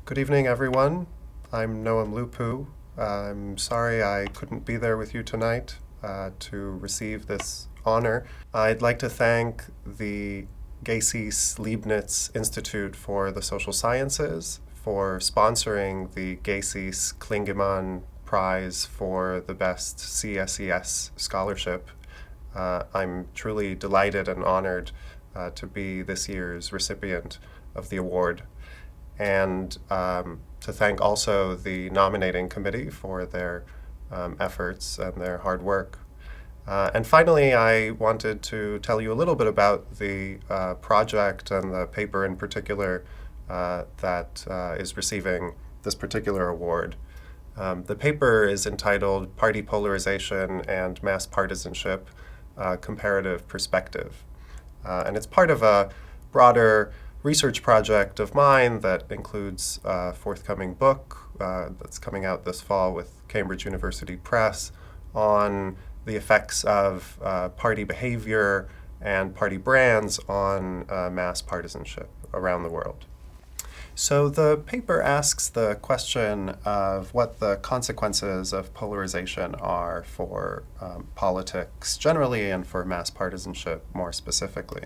Good evening, everyone. I'm Noam Lupu. I'm sorry I couldn't be there with you tonight to receive this honor. I'd like to thank the GESIS Leibniz Institute for the Social Sciences for sponsoring the GESIS Klingemann Prize for the best CSES Scholarship. I'm truly delighted and honored to be this year's recipient of the award, and to thank also the nominating committee for their efforts and their hard work. And finally, I wanted to tell you a little bit about the project and the paper in particular that is receiving this particular award. The paper is entitled Party Polarization and Mass Partisanship, Comparative Perspective. And it's part of a broader research project of mine that includes a forthcoming book that's coming out this fall with Cambridge University Press on the effects of party behavior and party brands on mass partisanship around the world. So the paper asks the question of what the consequences of polarization are for politics generally and for mass partisanship more specifically.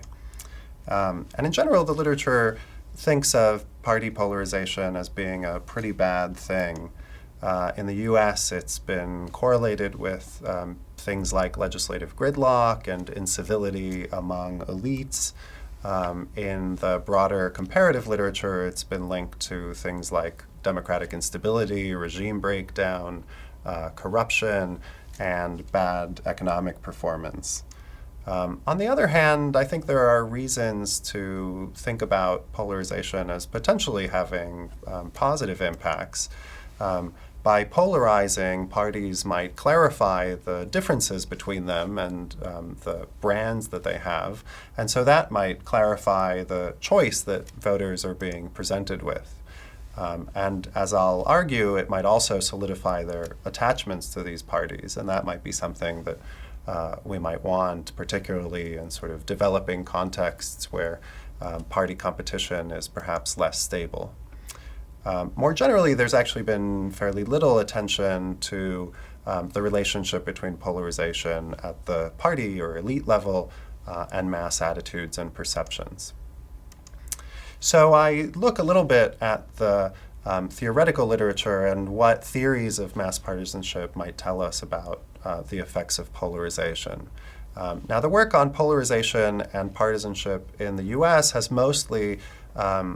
And in general, the literature thinks of party polarization as being a pretty bad thing. In the US, it's been correlated with things like legislative gridlock and incivility among elites. In the broader comparative literature, it's been linked to things like democratic instability, regime breakdown, corruption, and bad economic performance. On the other hand, I think there are reasons to think about polarization as potentially having positive impacts. By polarizing, parties might clarify the differences between them and the brands that they have, and so that might clarify the choice that voters are being presented with. And as I'll argue, it might also solidify their attachments to these parties, and that might be something that we might want, particularly in sort of developing contexts where party competition is perhaps less stable. More generally, there's actually been fairly little attention to the relationship between polarization at the party or elite level and mass attitudes and perceptions. So I look a little bit at the theoretical literature and what theories of mass partisanship might tell us about the effects of polarization. Now, the work on polarization and partisanship in the US has mostly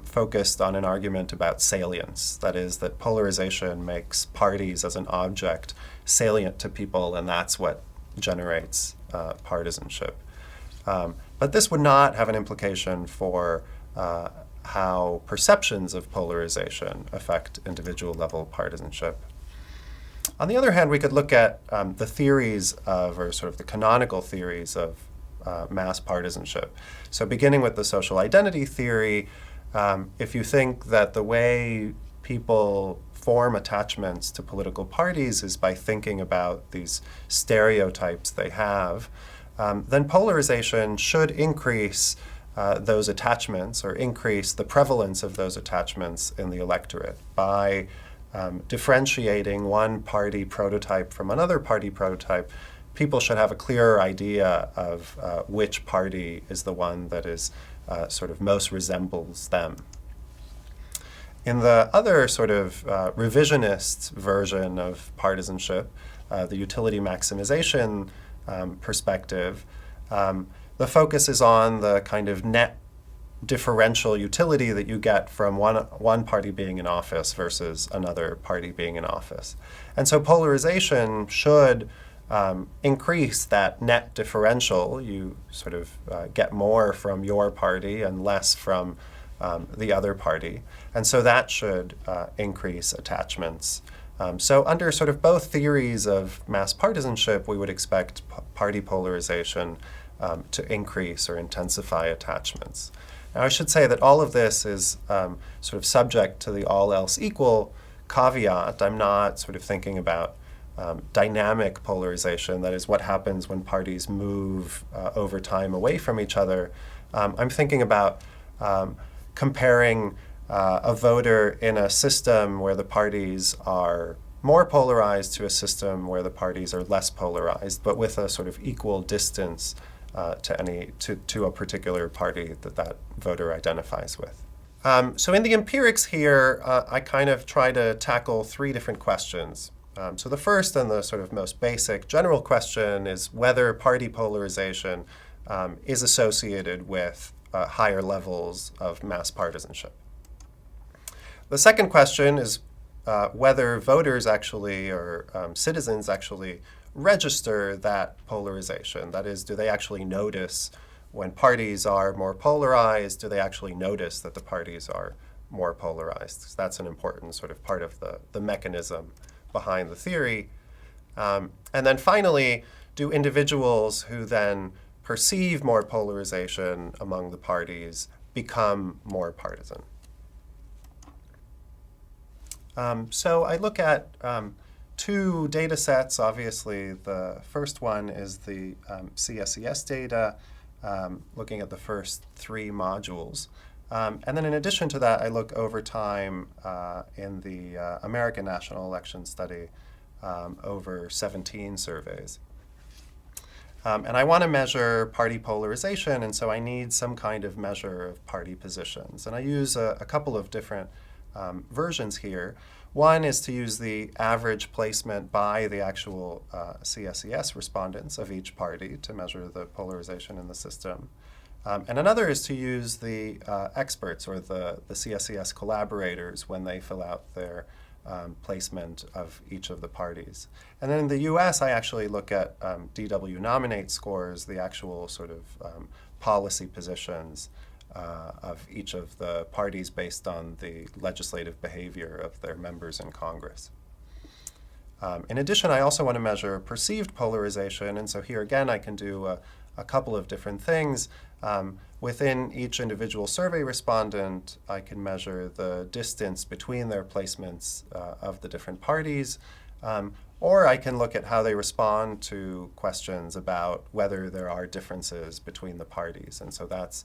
focused on an argument about salience. That is, that polarization makes parties as an object salient to people, and that's what generates partisanship. But this would not have an implication for how perceptions of polarization affect individual level partisanship. On the other hand, we could look at the theories of, or sort of the canonical theories of mass partisanship. So beginning with the social identity theory, if you think that the way people form attachments to political parties is by thinking about these stereotypes they have, then polarization should increase those attachments or increase the prevalence of those attachments in the electorate by differentiating one party prototype from another party prototype. People should have a clearer idea of which party is the one that is sort of most resembles them. In the other sort of revisionist version of partisanship, the utility maximization perspective, the focus is on the kind of net differential utility that you get from one party being in office versus another party being in office. And so polarization should increase that net differential. You sort of get more from your party and less from the other party. And so that should increase attachments. So under sort of both theories of mass partisanship, we would expect party polarization to increase or intensify attachments. Now, I should say that all of this is sort of subject to the all else equal caveat. I'm not sort of thinking about dynamic polarization, that is what happens when parties move over time away from each other. I'm thinking about comparing a voter in a system where the parties are more polarized to a system where the parties are less polarized, but with a sort of equal distance to a particular party that voter identifies with. So in the empirics here, I kind of try to tackle three different questions. So the first and the sort of most basic general question is whether party polarization is associated with higher levels of mass partisanship. The second question is whether voters actually or citizens actually register that polarization. That is, do they actually notice when parties are more polarized? Do they actually notice that the parties are more polarized? So that's an important sort of part of the mechanism behind the theory. And then finally, do individuals who then perceive more polarization among the parties become more partisan? So I look at two data sets. Obviously, the first one is the CSES data, looking at the first three modules. And then in addition to that, I look over time in the American National Election Study over 17 surveys. And I want to measure party polarization, and so I need some kind of measure of party positions. And I use a couple of different versions here. One is to use the average placement by the actual CSES respondents of each party to measure the polarization in the system. And another is to use the experts or the CSES collaborators when they fill out their placement of each of the parties. And then in the US, I actually look at DW nominate scores, the actual sort of policy positions of each of the parties based on the legislative behavior of their members in Congress. In addition, I also want to measure perceived polarization, and so here again I can do a couple of different things. Within each individual survey respondent, I can measure the distance between their placements of the different parties, or I can look at how they respond to questions about whether there are differences between the parties, and so that's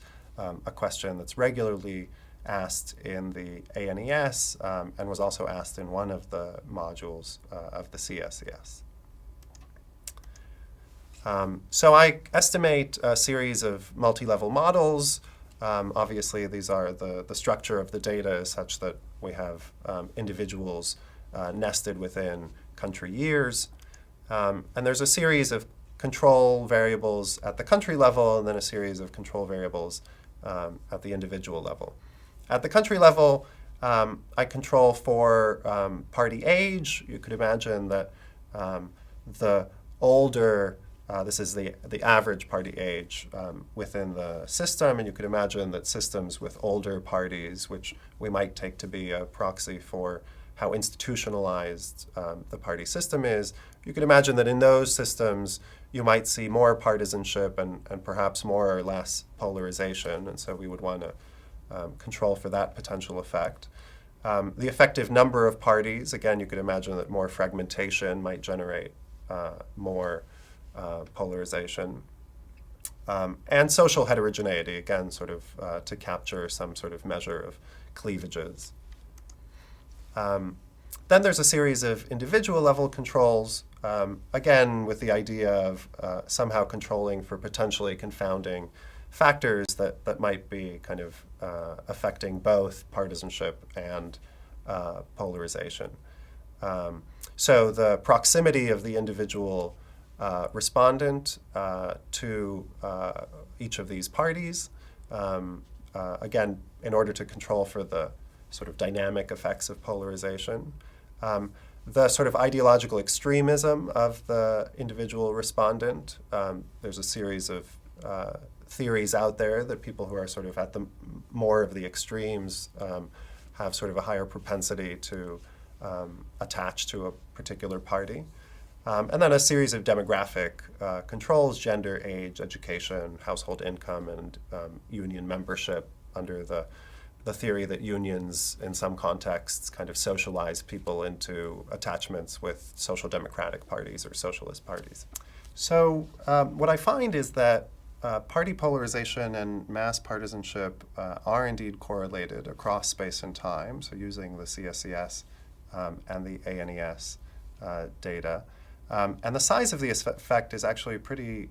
a question that's regularly asked in the ANES and was also asked in one of the modules of the CSES. So I estimate a series of multi-level models. Obviously, these are the structure of the data is such that we have individuals nested within country years. And there's a series of control variables at the country level and then a series of control variables at the individual level. At the country level, I control for party age. You could imagine that the older, this is the average party age within the system, and you could imagine that systems with older parties, which we might take to be a proxy for how institutionalized the party system is, you could imagine that in those systems you might see more partisanship and perhaps more or less polarization, and so we would want to control for that potential effect. The effective number of parties, again, you could imagine that more fragmentation might generate more polarization. And social heterogeneity, again, sort of to capture some sort of measure of cleavages. Then there's a series of individual level controls, again, with the idea of somehow controlling for potentially confounding factors that might be kind of affecting both partisanship and polarization. So the proximity of the individual respondent to each of these parties, again, in order to control for the sort of dynamic effects of polarization. The sort of ideological extremism of the individual respondent. There's a series of theories out there that people who are sort of at the more of the extremes have sort of a higher propensity to attach to a particular party. And then a series of demographic controls: gender, age, education, household income, and union membership, under the theory that unions in some contexts kind of socialize people into attachments with social democratic parties or socialist parties. So what I find is that Party polarization and mass partisanship are indeed correlated across space and time, so using the CSES and the ANES data. And the size of the effect is actually pretty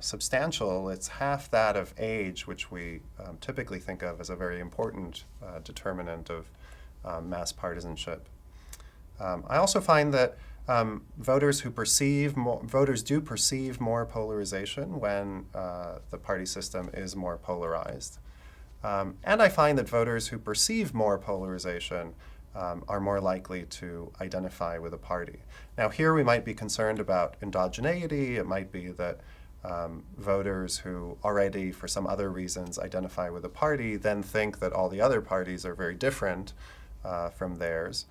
substantial. It's half that of age, which we typically think of as a very important determinant of mass partisanship. I also find that voters do perceive more polarization when the party system is more polarized. And I find that voters who perceive more polarization are more likely to identify with a party. Now, here we might be concerned about endogeneity. It might be that voters who already, for some other reasons, identify with a party then think that all the other parties are very different from theirs.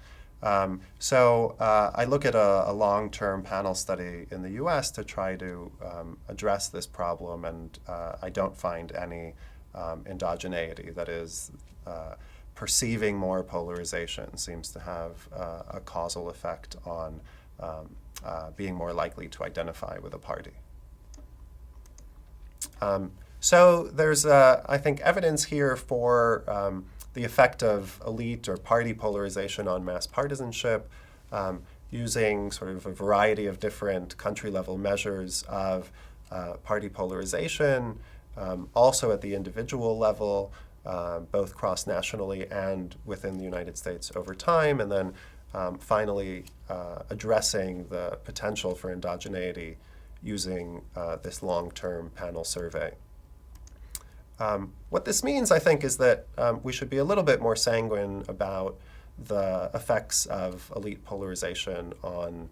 So I look at a long-term panel study in the US to try to address this problem, and I don't find any endogeneity. That is, perceiving more polarization seems to have a causal effect on being more likely to identify with a party. So there's, I think, evidence here for the effect of elite or party polarization on mass partisanship, using sort of a variety of different country-level measures of party polarization, also at the individual level, both cross-nationally and within the United States over time, and then finally addressing the potential for endogeneity using this long-term panel survey. What this means, I think, is that we should be a little bit more sanguine about the effects of elite polarization on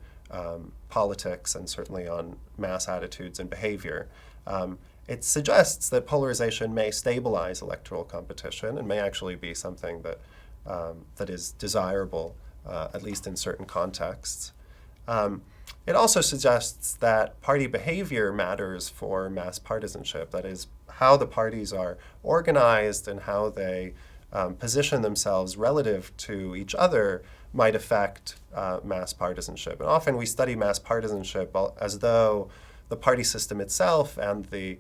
politics and certainly on mass attitudes and behavior. It suggests that polarization may stabilize electoral competition and may actually be something that, that is desirable, at least in certain contexts. It also suggests that party behavior matters for mass partisanship. That is, how the parties are organized and how they position themselves relative to each other might affect mass partisanship. And often we study mass partisanship as though the party system itself and the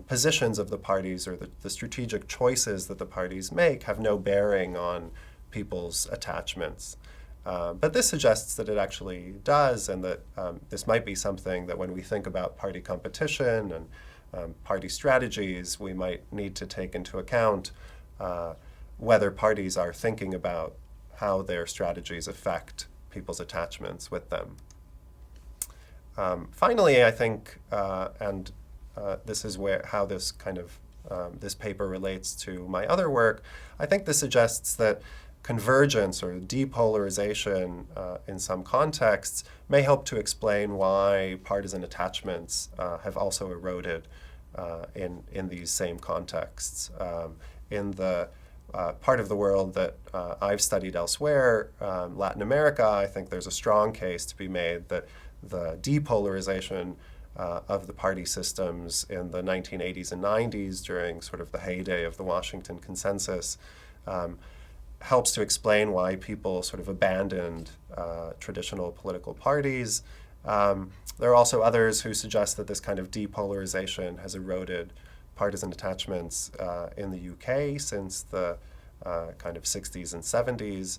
positions of the parties or the strategic choices that the parties make have no bearing on people's attachments. But this suggests that it actually does, and that this might be something that when we think about party competition and party strategies, we might need to take into account whether parties are thinking about how their strategies affect people's attachments with them. Finally, I think, and this is how this kind of this paper relates to my other work, I think this suggests that convergence or depolarization in some contexts may help to explain why partisan attachments have also eroded in these same contexts. In the part of the world that I've studied elsewhere, Latin America, I think there's a strong case to be made that the depolarization of the party systems in the 1980s and 90s during sort of the heyday of the Washington Consensus helps to explain why people sort of abandoned traditional political parties. There are also others who suggest that this kind of depolarization has eroded partisan attachments in the UK since the kind of 60s and 70s.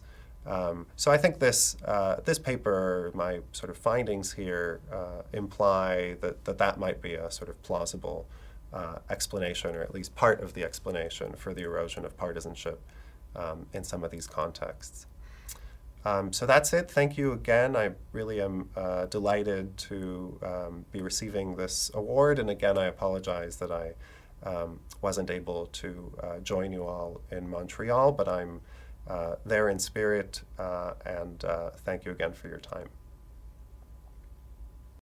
So I think this paper, my sort of findings here, imply that might be a sort of plausible explanation, or at least part of the explanation for the erosion of partisanship in some of these contexts. So that's it. Thank you again. I really am delighted to be receiving this award, and again I apologize that I wasn't able to join you all in Montreal, but I'm there in spirit, and thank you again for your time.